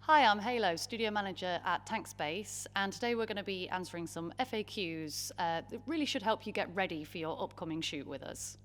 Hi, I'm Halo, Studio Manager at TankSpace, and today we're going to be answering some FAQs that really should help you get ready for your upcoming shoot with us.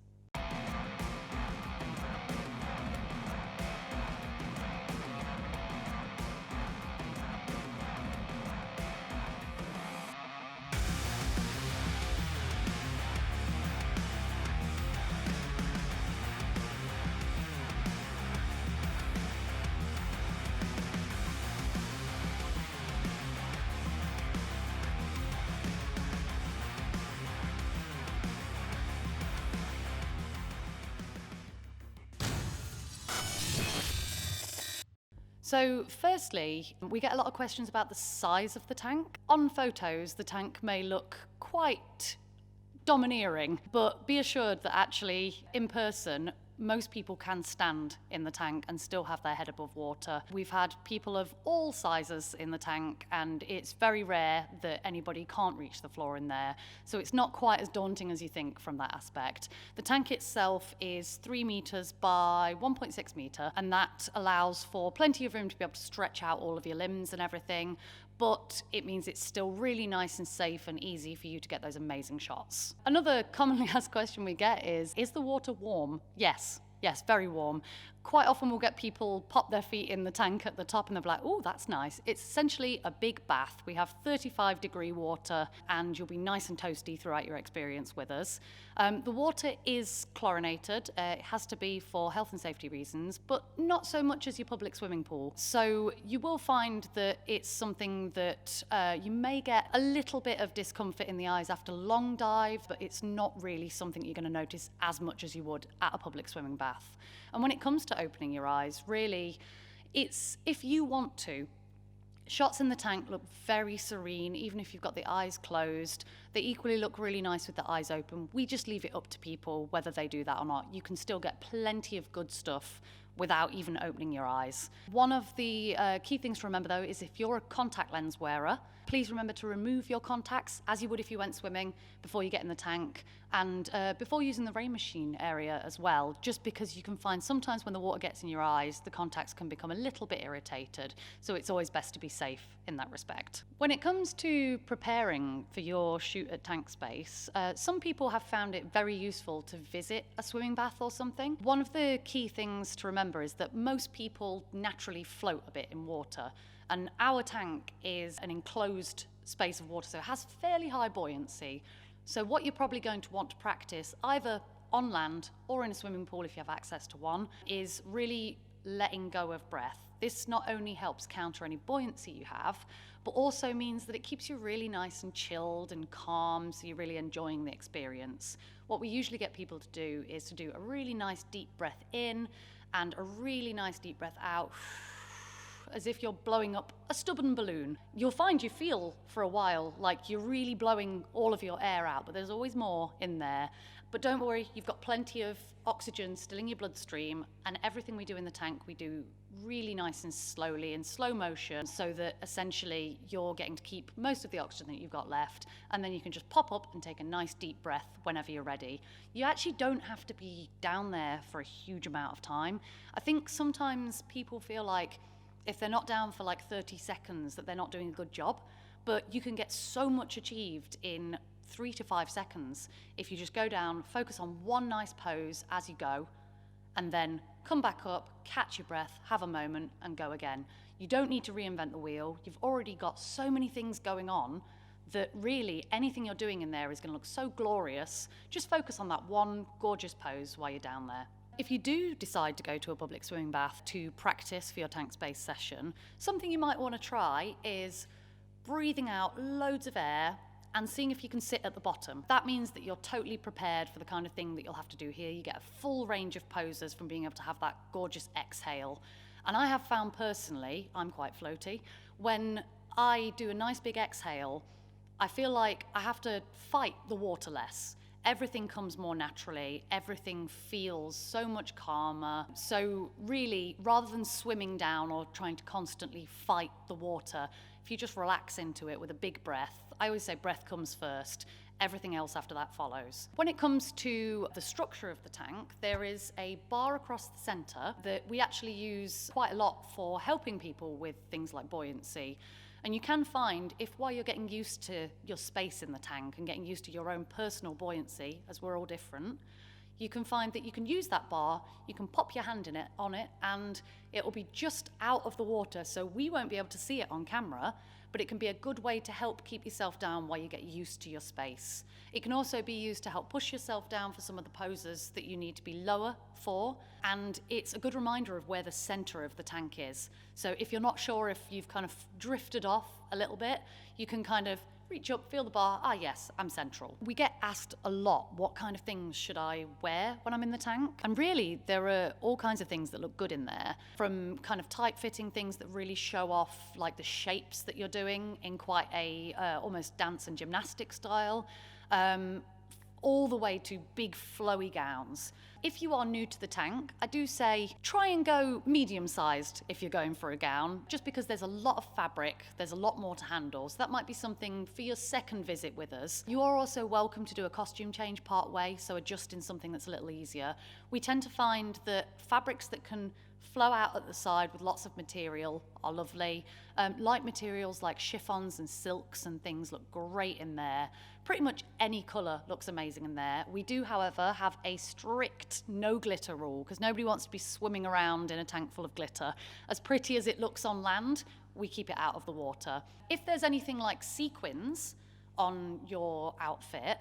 So firstly, we get a lot of questions about the size of the tank. On photos, the tank may look quite domineering, but be assured that actually in person, most people can stand in the tank and still have their head above water. We've had people of all sizes in the tank, and it's very rare that anybody can't reach the floor in there. So it's not quite as daunting as you think from that aspect. The tank itself is 3 meters by 1.6 meter, and that allows for plenty of room to be able to stretch out all of your limbs and everything. But it means it's still really nice and safe and easy for you to get those amazing shots. Another commonly asked question we get is the water warm? Yes, very warm. Quite often we'll get people pop their feet in the tank at the top and they're like, oh, that's nice. It's essentially a big bath. We have 35-degree water and you'll be nice and toasty throughout your experience with us. The water is chlorinated. It has to be for health and safety reasons, but not so much as your public swimming pool. So you will find that it's something that you may get a little bit of discomfort in the eyes after a long dive, but it's not really something you're going to notice as much as you would at a public swimming bath. And when it comes to opening your eyes, really, it's if you want to. Shots in the tank look very serene, even if you've got the eyes closed. They equally look really nice with the eyes open. We just leave it up to people whether they do that or not. You can still get plenty of good stuff without even opening your eyes. One of the key things to remember though is if you're a contact lens wearer, please remember to remove your contacts as you would if you went swimming before you get in the tank, and before using the rain machine area as well, just because you can find sometimes when the water gets in your eyes, the contacts can become a little bit irritated. So it's always best to be safe in that respect. When it comes to preparing for your shoot at TankSpace, some people have found it very useful to visit a swimming bath or something. One of the key things to remember is that most people naturally float a bit in water, and our tank is an enclosed space of water, so it has fairly high buoyancy. So what you're probably going to want to practice, either on land or in a swimming pool if you have access to one, is really letting go of breath. This not only helps counter any buoyancy you have, but also means that it keeps you really nice and chilled and calm, so you're really enjoying the experience. What we usually get people to do is to do a really nice deep breath in and a really nice deep breath out, as if you're blowing up a stubborn balloon. You'll find you feel for a while like you're really blowing all of your air out, but there's always more in there. But don't worry, you've got plenty of oxygen still in your bloodstream, and everything we do in the tank we do really nice and slowly in slow motion, so that essentially you're getting to keep most of the oxygen that you've got left, and then you can just pop up and take a nice deep breath whenever you're ready. You actually don't have to be down there for a huge amount of time. I think sometimes people feel like if they're not down for like 30 seconds that they're not doing a good job, but you can get so much achieved in 3 to 5 seconds if you just go down, focus on one nice pose as you go, and then come back up, catch your breath, have a moment, and go again. You don't need to reinvent the wheel. You've already got so many things going on that really anything you're doing in there is going to look so glorious. Just focus on that one gorgeous pose while you're down there. If you do decide to go to a public swimming bath to practice for your TankSpace session, something you might want to try is breathing out loads of air and seeing if you can sit at the bottom. That means that you're totally prepared for the kind of thing that you'll have to do here. You get a full range of poses from being able to have that gorgeous exhale. And I have found personally, I'm quite floaty, when I do a nice big exhale, I feel like I have to fight the water less. Everything comes more naturally, everything feels so much calmer. So really, rather than swimming down or trying to constantly fight the water, if you just relax into it with a big breath, I always say breath comes first, Everything else after that follows. When it comes to the structure of the tank, there is a bar across the center that we actually use quite a lot for helping people with things like buoyancy. And you can find, if while you're getting used to your space in the tank and getting used to your own personal buoyancy, as we're all different, you can find that you can use that bar, you can pop your hand on it, and it will be just out of the water, so we won't be able to see it on camera, but it can be a good way to help keep yourself down while you get used to your space. It can also be used to help push yourself down for some of the poses that you need to be lower for, and it's a good reminder of where the center of the tank is. So if you're not sure if you've kind of drifted off a little bit, you can kind of reach up, feel the bar, yes, I'm central. We get asked a lot, what kind of things should I wear when I'm in the tank? And really, there are all kinds of things that look good in there, from kind of tight-fitting things that really show off like the shapes that you're doing in quite a almost dance and gymnastic style, all the way to big flowy gowns. If you are new to the tank, I do say try and go medium-sized if you're going for a gown, just because there's a lot of fabric, there's a lot more to handle, so that might be something for your second visit with us. You are also welcome to do a costume change part way, so adjust in something that's a little easier. We tend to find that fabrics that can flow out at the side with lots of material are lovely. Light materials like chiffons and silks and things look great in there. Pretty much any colour looks amazing in there. We do, however, have a strict no glitter rule, because nobody wants to be swimming around in a tank full of glitter. As pretty as it looks on land, we keep it out of the water. If there's anything like sequins on your outfit,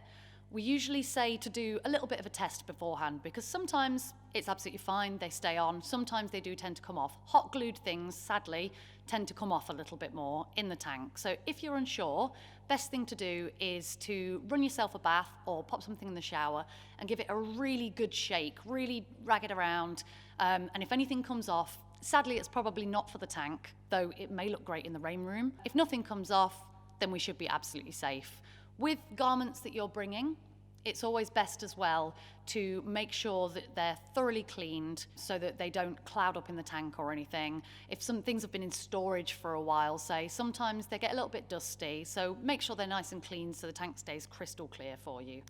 we usually say to do a little bit of a test beforehand, because sometimes it's absolutely fine, they stay on. Sometimes they do tend to come off. Hot glued things, sadly, tend to come off a little bit more in the tank. So if you're unsure, best thing to do is to run yourself a bath or pop something in the shower and give it a really good shake, really rag it around. And if anything comes off, sadly, it's probably not for the tank, though it may look great in the rain room. If nothing comes off, then we should be absolutely safe. With garments that you're bringing, it's always best as well to make sure that they're thoroughly cleaned so that they don't cloud up in the tank or anything. If some things have been in storage for a while, say, sometimes they get a little bit dusty, so make sure they're nice and clean so the tank stays crystal clear for you.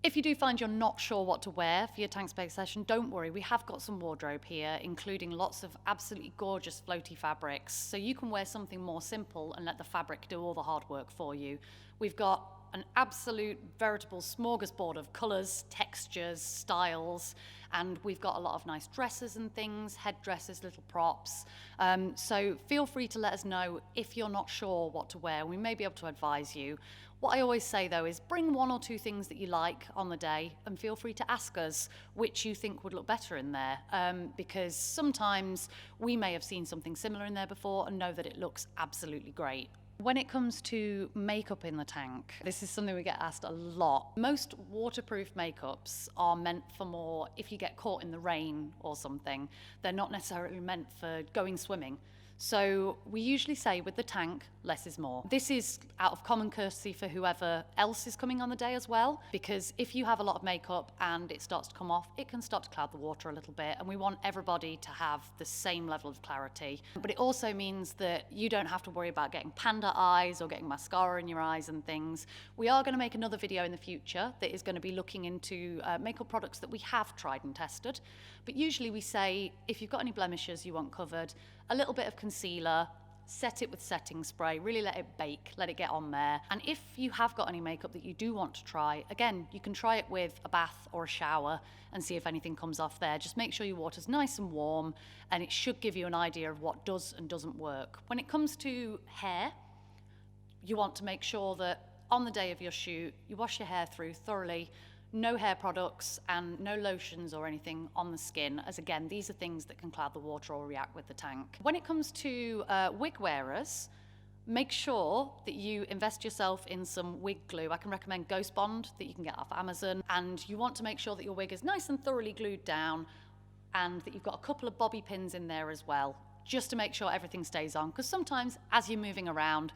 If you do find you're not sure what to wear for your TankSpace session, don't worry, we have got some wardrobe here, including lots of absolutely gorgeous floaty fabrics, so you can wear something more simple and let the fabric do all the hard work for you. We've got an absolute veritable smorgasbord of colours, textures, styles, and we've got a lot of nice dresses and things, headdresses, little props. So feel free to let us know if you're not sure what to wear. We may be able to advise you. What I always say though is bring one or two things that you like on the day and feel free to ask us which you think would look better in there, because sometimes we may have seen something similar in there before and know that it looks absolutely great. When it comes to makeup in the tank, this is something we get asked a lot. Most waterproof makeups are meant for more if you get caught in the rain or something. They're not necessarily meant for going swimming. So we usually say with the tank, less is more. This is out of common courtesy for whoever else is coming on the day as well, because if you have a lot of makeup and it starts to come off, it can start to cloud the water a little bit, and we want everybody to have the same level of clarity. But it also means that you don't have to worry about getting panda eyes or getting mascara in your eyes and things. We are going to make another video in the future that is going to be looking into makeup products that we have tried and tested. But usually we say, if you've got any blemishes you want covered, a little bit of concealer, set it with setting spray, really let it bake, let it get on there. And if you have got any makeup that you do want to try, again, you can try it with a bath or a shower and see if anything comes off there. Just make sure your water's nice and warm, and it should give you an idea of what does and doesn't work. When it comes to hair, you want to make sure that on the day of your shoot, you wash your hair through thoroughly, no hair products and no lotions or anything on the skin, as again, these are things that can cloud the water or react with the tank. When it comes to wig wearers, make sure that you invest yourself in some wig glue. I can recommend Ghost Bond that you can get off Amazon, and you want to make sure that your wig is nice and thoroughly glued down and that you've got a couple of bobby pins in there as well, just to make sure everything stays on, because sometimes as you're moving around,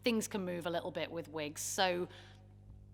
things can move a little bit with wigs. So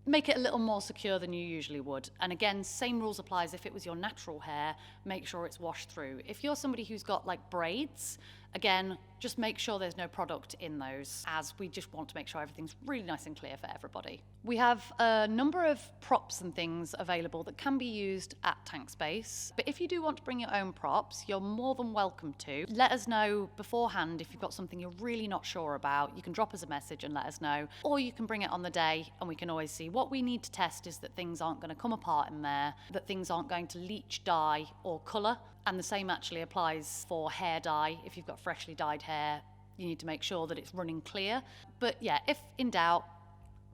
make it a little more secure than you usually would. And again, same rules apply as if it was your natural hair. Make sure it's washed through. If you're somebody who's got like braids, Again, just make sure there's no product in those, as we just want to make sure everything's really nice and clear for everybody. We have a number of props and things available that can be used at TankSpace, but if you do want to bring your own props, you're more than welcome to. Let us know beforehand if you've got something you're really not sure about. You can drop us a message and let us know, or you can bring it on the day and we can always see. What we need to test is that things aren't going to come apart in there, that things aren't going to leach dye or colour. And the same actually applies for hair dye. If you've got freshly dyed hair, you need to make sure that it's running clear. But yeah, if in doubt,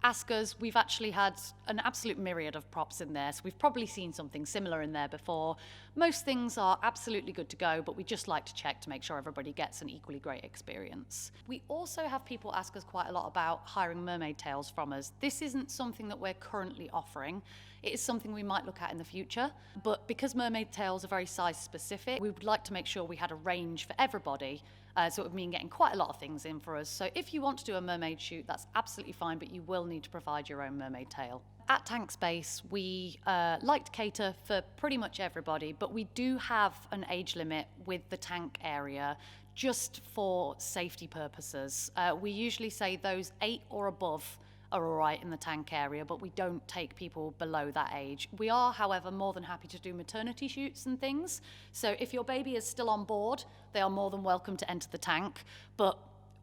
ask us. We've actually had an absolute myriad of props in there, so we've probably seen something similar in there before. Most things are absolutely good to go, but we just like to check to make sure everybody gets an equally great experience. We also have people ask us quite a lot about hiring mermaid tails from us. This isn't something that we're currently offering. It is something we might look at in the future, but because mermaid tails are very size specific, we would like to make sure we had a range for everybody. So it would mean getting quite a lot of things in for us. So if you want to do a mermaid shoot, that's absolutely fine, but you will need to provide your own mermaid tail. At TankSpace, we like to cater for pretty much everybody, but we do have an age limit with the tank area just for safety purposes. We usually say those 8 or above are all right in the tank area, but we don't take people below that age. We are, however, more than happy to do maternity shoots and things. So if your baby is still on board, they are more than welcome to enter the tank. But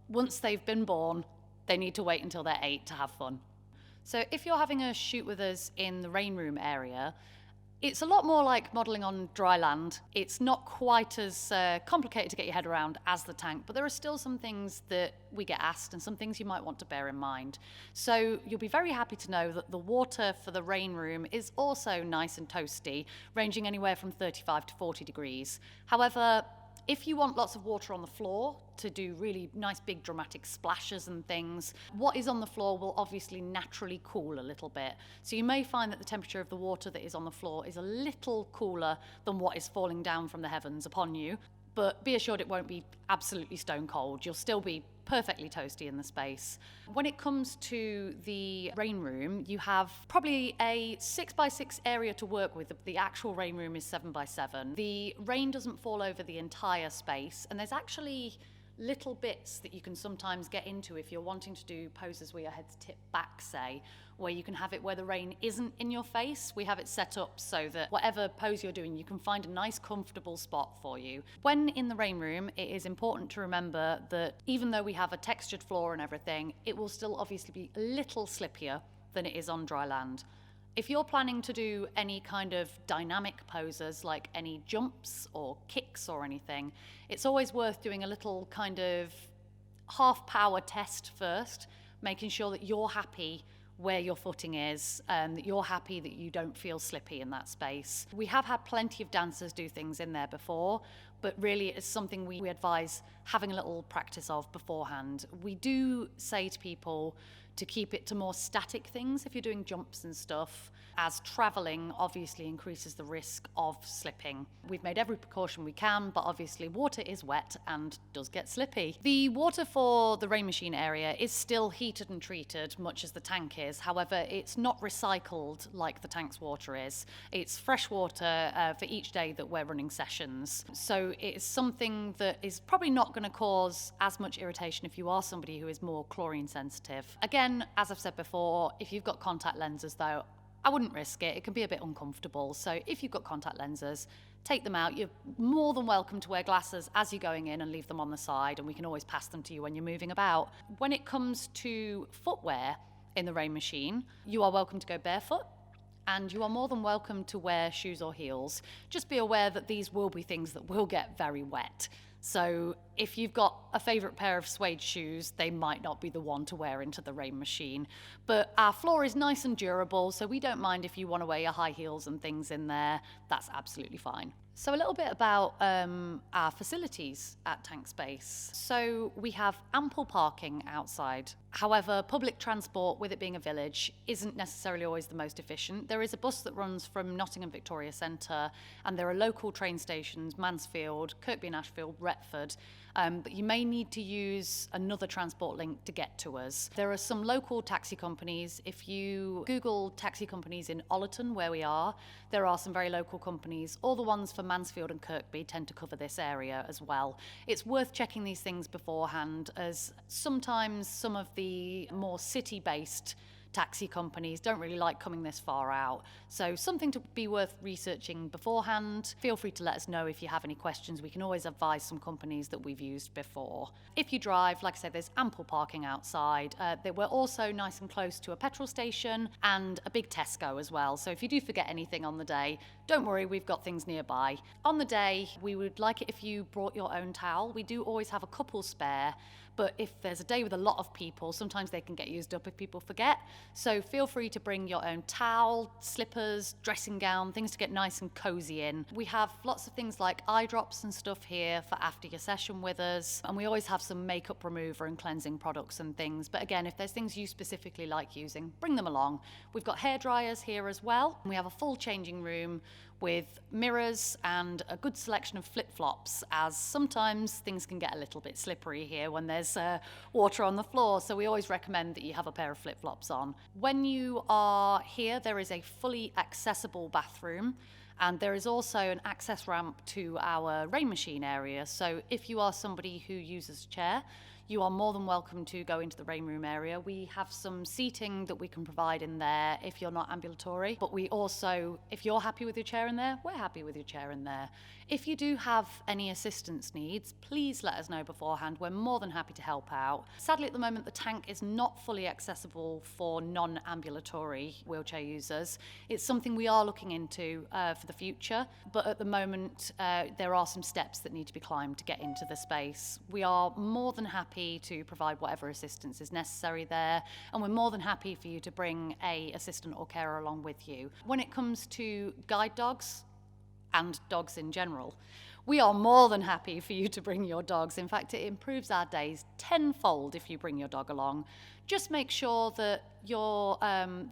once they've been born, they need to wait until they're 8 to have fun. So if you're having a shoot with us in the rain room area, it's a lot more like modelling on dry land. It's not quite as complicated to get your head around as the tank, but there are still some things that we get asked and some things you might want to bear in mind. So you'll be very happy to know that the water for the rain room is also nice and toasty, ranging anywhere from 35 to 40 degrees. However, if you want lots of water on the floor to do really nice big dramatic splashes and things, what is on the floor will obviously naturally cool a little bit. So you may find that the temperature of the water that is on the floor is a little cooler than what is falling down from the heavens upon you. But be assured it won't be absolutely stone cold. You'll still be perfectly toasty in the space. When it comes to the rain room, you have probably a 6x6 area to work with. The actual rain room is 7x7. The rain doesn't fall over the entire space, and there's actually little bits that you can sometimes get into if you're wanting to do poses where your head's tipped back, say, where you can have it where the rain isn't in your face. We have it set up so that whatever pose you're doing, you can find a nice comfortable spot for you. When in the rain room, it is important to remember that even though we have a textured floor and everything, it will still obviously be a little slippier than it is on dry land. If you're planning to do any kind of dynamic poses, like any jumps or kicks or anything, it's always worth doing a little kind of half power test first, making sure that you're happy where your footing is, that you're happy that you don't feel slippy in that space. We have had plenty of dancers do things in there before, but really it's something we advise having a little practice of beforehand. We do say to people to keep it to more static things if you're doing jumps and stuff, as travelling obviously increases the risk of slipping. We've made every precaution we can, but obviously water is wet and does get slippy. The water for the rain machine area is still heated and treated, much as the tank is. However, it's not recycled like the tank's water is. It's fresh water for each day that we're running sessions. So it's something that is probably not going to cause as much irritation if you are somebody who is more chlorine sensitive. Again, as I've said before, if you've got contact lenses though, I wouldn't risk it. It can be a bit uncomfortable. So if you've got contact lenses, take them out. You're more than welcome to wear glasses as you're going in and leave them on the side, and we can always pass them to you when you're moving about. When it comes to footwear in the rain machine, you are welcome to go barefoot, and you are more than welcome to wear shoes or heels. Just be aware that these will be things that will get very wet. So if you've got a favourite pair of suede shoes, they might not be the one to wear into the rain machine. But our floor is nice and durable, so we don't mind if you want to wear your high heels and things in there. That's absolutely fine. So a little bit about our facilities at TankSpace. So we have ample parking outside. However, public transport, with it being a village, isn't necessarily always the most efficient. There is a bus that runs from Nottingham Victoria Centre, and there are local train stations, Mansfield, Kirkby and Ashfield, Retford, but you may need to use another transport link to get to us. There are some local taxi companies. If you Google taxi companies in Ollerton, where we are, there are some very local companies. All the ones for Mansfield and Kirkby tend to cover this area as well. It's worth checking these things beforehand, as sometimes some of the more city-based taxi companies don't really like coming this far out. So something to be worth researching beforehand. Feel free to let us know if you have any questions. We can always advise some companies that we've used before. If you drive, like I said, there's ample parking outside. We're also nice and close to a petrol station and a big Tesco as well. So if you do forget anything on the day, don't worry, we've got things nearby. On the day, we would like it if you brought your own towel. We do always have a couple spare, but if there's a day with a lot of people, sometimes they can get used up if people forget. So feel free to bring your own towel, slippers, dressing gown, things to get nice and cozy in. We have lots of things like eye drops and stuff here for after your session with us. And we always have some makeup remover and cleansing products and things. But again, if there's things you specifically like using, bring them along. We've got hair dryers here as well. We have a full changing room with mirrors and a good selection of flip-flops, as sometimes things can get a little bit slippery here when there's water on the floor, so we always recommend that you have a pair of flip-flops on. When you are here, there is a fully accessible bathroom, and there is also an access ramp to our rain machine area, so if you are somebody who uses a chair, you are more than welcome to go into the rain room area. We have some seating that we can provide in there if you're not ambulatory, but we also, if you're happy with your chair in there, we're happy with your chair in there. If you do have any assistance needs, please let us know beforehand. We're more than happy to help out. Sadly, at the moment, the tank is not fully accessible for non-ambulatory wheelchair users. It's something we are looking into for the future, but at the moment, there are some steps that need to be climbed to get into the space. We are more than happy to provide whatever assistance is necessary there, and we're more than happy for you to bring a assistant or carer along with you. When it comes to guide dogs, and dogs in general, we are more than happy for you to bring your dogs. In fact, it improves our days tenfold if you bring your dog along. Just make sure that your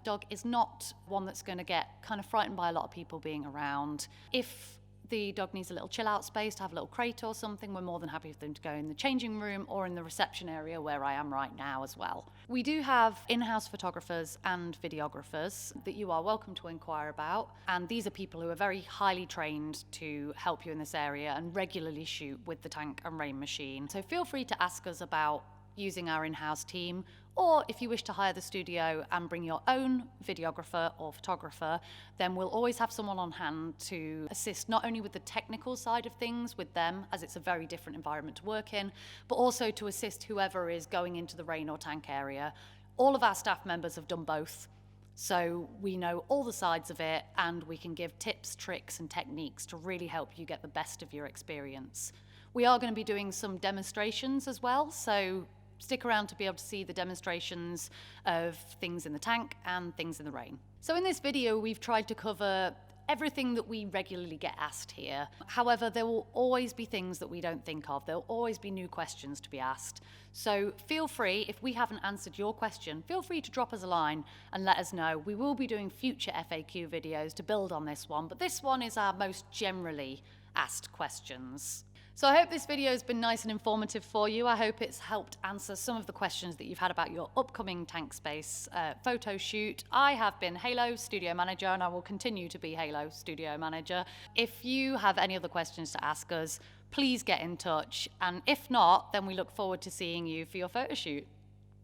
dog is not one that's going to get kind of frightened by a lot of people being around. If the dog needs a little chill out space to have a little crate or something, we're more than happy for them to go in the changing room or in the reception area where I am right now as well. We do have in-house photographers and videographers that you are welcome to inquire about, and these are people who are very highly trained to help you in this area and regularly shoot with the tank and rain machine. So feel free to ask us about using our in-house team, or if you wish to hire the studio and bring your own videographer or photographer, then we'll always have someone on hand to assist not only with the technical side of things with them, as it's a very different environment to work in, but also to assist whoever is going into the rain or tank area. All of our staff members have done both, so we know all the sides of it, and we can give tips, tricks, and techniques to really help you get the best of your experience. We are going to be doing some demonstrations as well, so stick around to be able to see the demonstrations of things in the tank and things in the rain. So in this video, we've tried to cover everything that we regularly get asked here. However, there will always be things that we don't think of. There'll always be new questions to be asked. So feel free, if we haven't answered your question, feel free to drop us a line and let us know. We will be doing future FAQ videos to build on this one, but this one is our most generally asked questions. So I hope this video has been nice and informative for you. I hope it's helped answer some of the questions that you've had about your upcoming TankSpace photo shoot. I have been Halo Studio Manager, and I will continue to be Halo Studio Manager. If you have any other questions to ask us, please get in touch. And if not, then we look forward to seeing you for your photo shoot.